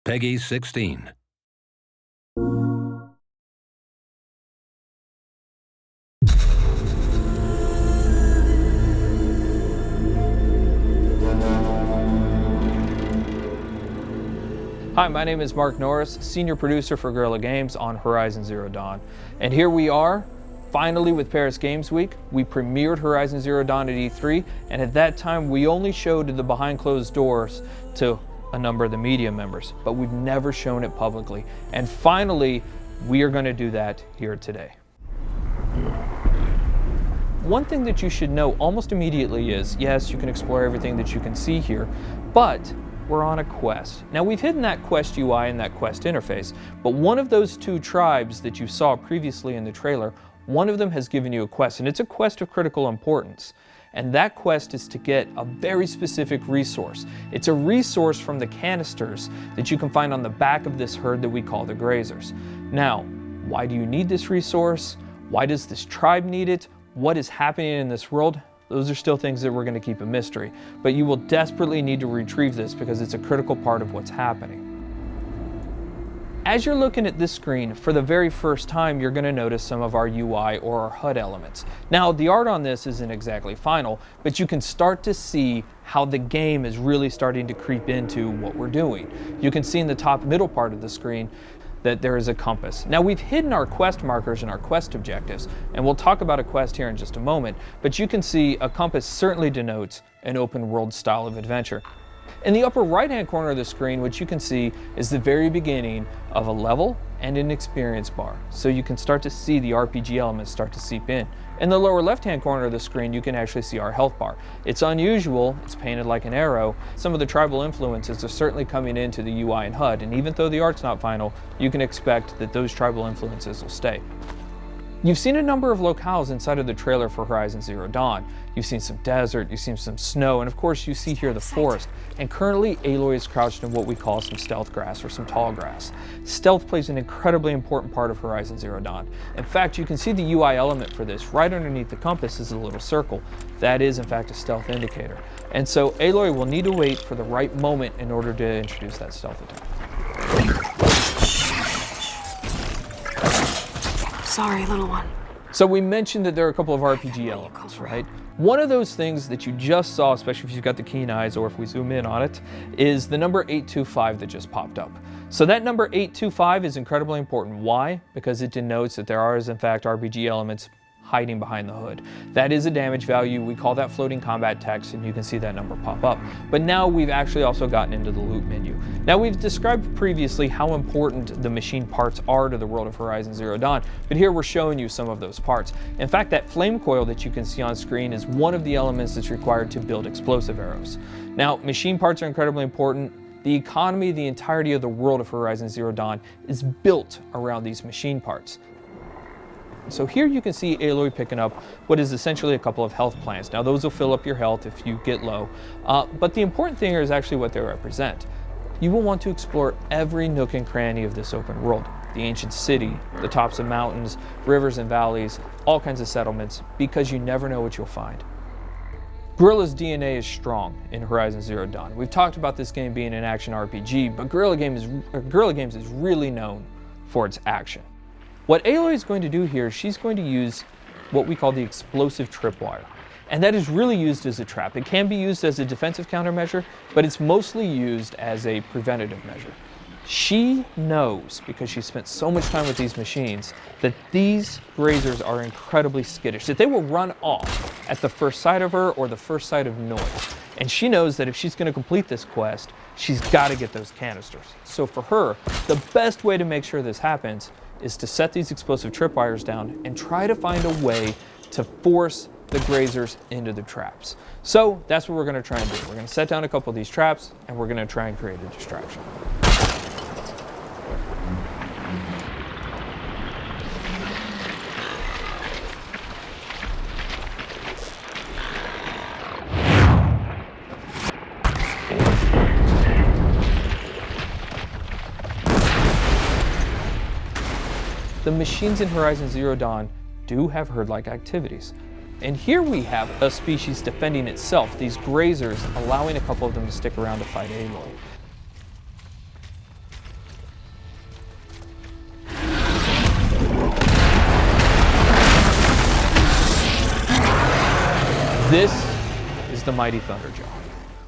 Peggy 16. Hi, my name is Mark Norris, Senior Producer for Guerrilla Games on Horizon Zero Dawn. And here we are, finally with Paris Games Week. We premiered Horizon Zero Dawn at E3, and at that time we only showed the behind closed doors to a number of the media members, but we've never shown it publicly. And finally, we are going to do that here today. One thing that you should know almost immediately is, yes, you can explore everything that you can see here, but we're on a quest. Now, we've hidden that quest UI and that quest interface, but one of those two tribes that you saw previously in the trailer, one of them has given you a quest, and it's a quest of critical importance. And that quest is to get a very specific resource. It's a resource from the canisters that you can find on the back of this herd that we call the Grazers. Now, why do you need this resource? Why does this tribe need it? What is happening in this world? Those are still things that we're going to keep a mystery, but you will desperately need to retrieve this because it's a critical part of what's happening. As you're looking at this screen, for the very first time, you're going to notice some of our UI or our HUD elements. Now, the art on this isn't exactly final, but you can start to see how the game is really starting to creep into what we're doing. You can see in the top middle part of the screen that there is a compass. Now, we've hidden our quest markers and our quest objectives, and we'll talk about a quest here in just a moment, but you can see a compass certainly denotes an open world style of adventure. In the upper right hand corner of the screen, what you can see is the very beginning of a level and an experience bar, so you can start to see the RPG elements start to seep in. In the lower left hand corner of the screen, you can actually see our health bar. It's unusual, it's painted like an arrow. Some of the tribal influences are certainly coming into the UI and HUD, and even though the art's not final, you can expect that those tribal influences will stay. You've seen a number of locales inside of the trailer for Horizon Zero Dawn. You've seen some desert, you've seen some snow, and of course you see here the forest. And currently Aloy is crouched in what we call some stealth grass or some tall grass. Stealth plays an incredibly important part of Horizon Zero Dawn. In fact, you can see the UI element for this. Right underneath the compass is a little circle. That is in fact a stealth indicator. And so Aloy will need to wait for the right moment in order to introduce that stealth attack. Sorry, little one. So we mentioned that there are a couple of RPG elements, right? One of those things that you just saw, especially if you've got the keen eyes or if we zoom in on it, is the number 825 that just popped up. So that number 825 is incredibly important. Why? Because it denotes that there are, in fact, RPG elements hiding behind the hood. That is a damage value. We call that floating combat text, and you can see that number pop up. But now we've actually also gotten into the loot menu. Now, we've described previously how important the machine parts are to the world of Horizon Zero Dawn, but here we're showing you some of those parts. In fact, that flame coil that you can see on screen is one of the elements that's required to build explosive arrows. Now, machine parts are incredibly important. The economy, the entirety of the world of Horizon Zero Dawn is built around these machine parts. So here you can see Aloy picking up what is essentially a couple of health plants. Now, those will fill up your health if you get low, but the important thing here is actually what they represent. You will want to explore every nook and cranny of this open world. The ancient city, the tops of mountains, rivers and valleys, all kinds of settlements, because you never know what you'll find. Guerrilla's DNA is strong in Horizon Zero Dawn. We've talked about this game being an action RPG, but Guerrilla Games is really known for its action. What Aloy is going to do here, she's going to use what we call the explosive tripwire. And that is really used as a trap. It can be used as a defensive countermeasure, but it's mostly used as a preventative measure. She knows, because she spent so much time with these machines, that these Grazers are incredibly skittish, that they will run off at the first sight of her or the first sight of noise. And she knows that if she's going to complete this quest, she's got to get those canisters. So for her, the best way to make sure this happens is to set these explosive tripwires down and try to find a way to force the Grazers into the traps. So that's what we're going to try and do. We're going to set down a couple of these traps, and we're going to try and create a distraction. The machines in Horizon Zero Dawn do have herd-like activities. And here we have a species defending itself, these Grazers allowing a couple of them to stick around to fight Aloy. This is the mighty Thunderjaw.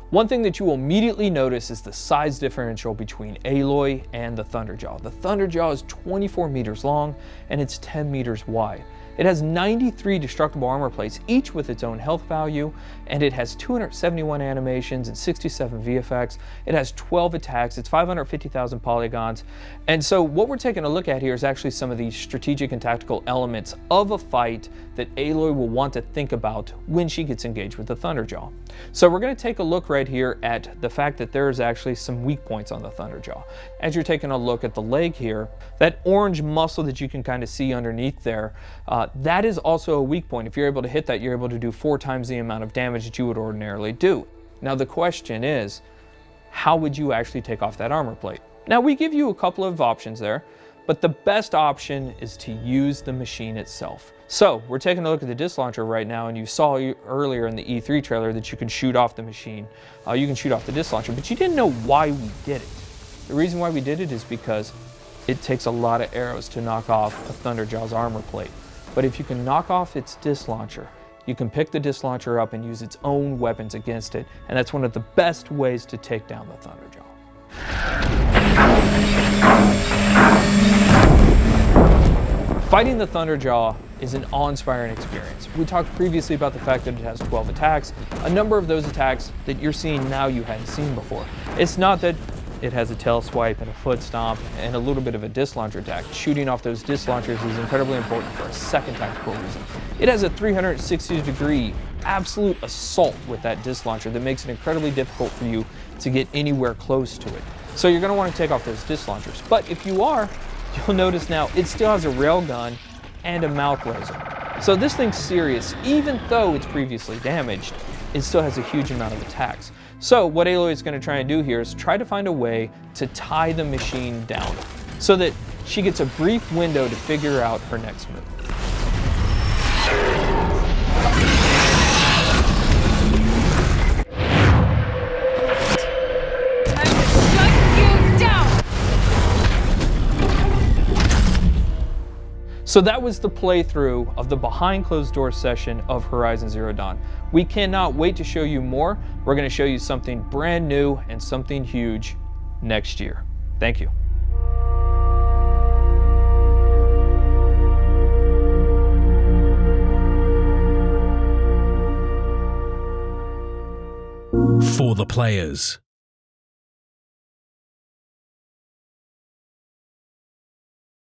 One thing that you will immediately notice is the size differential between Aloy and the Thunderjaw. The Thunderjaw is 24 meters long and it's 10 meters wide. It has 93 destructible armor plates, each with its own health value, and it has 271 animations and 67 VFX. It has 12 attacks, it's 550,000 polygons. And so what we're taking a look at here is actually some of the strategic and tactical elements of a fight that Aloy will want to think about when she gets engaged with the Thunderjaw. So we're going to take a look right here at the fact that there's actually some weak points on the Thunderjaw. As you're taking a look at the leg here, that orange muscle that you can kind of see underneath there, that is also a weak point. If you're able to hit that, you're able to do 4 times the amount of damage that you would ordinarily do. Now the question is, how would you actually take off that armor plate? Now we give you a couple of options there, but the best option is to use the machine itself. So we're taking a look at the disc launcher right now, and you saw earlier in the E3 trailer that you can shoot off the machine. You can shoot off the disc launcher, but you didn't know why we did it. The reason why we did it is because it takes a lot of arrows to knock off a Thunderjaw's armor plate. But if you can knock off its disc launcher, you can pick the disc launcher up and use its own weapons against it, and that's one of the best ways to take down the Thunderjaw. Fighting the Thunderjaw is an awe-inspiring experience. We talked previously about the fact that it has 12 attacks. A number of those attacks that you're seeing now you hadn't seen before. It's not that it has a tail swipe and a foot stomp and a little bit of a disc launcher attack. Shooting off those disc launchers is incredibly important for a second tactical reason. It has a 360-degree absolute assault with that disc launcher that makes it incredibly difficult for you to get anywhere close to it. So you're going to want to take off those disc launchers. But if you are, you'll notice now it still has a railgun and a mouth laser. So this thing's serious. Even though it's previously damaged, it still has a huge amount of attacks. So what Aloy is going to try and do here is try to find a way to tie the machine down so that she gets a brief window to figure out her next move. So that was the playthrough of the behind closed doors session of Horizon Zero Dawn. We cannot wait to show you more. We're going to show you something brand new and something huge next year. Thank you. For the players.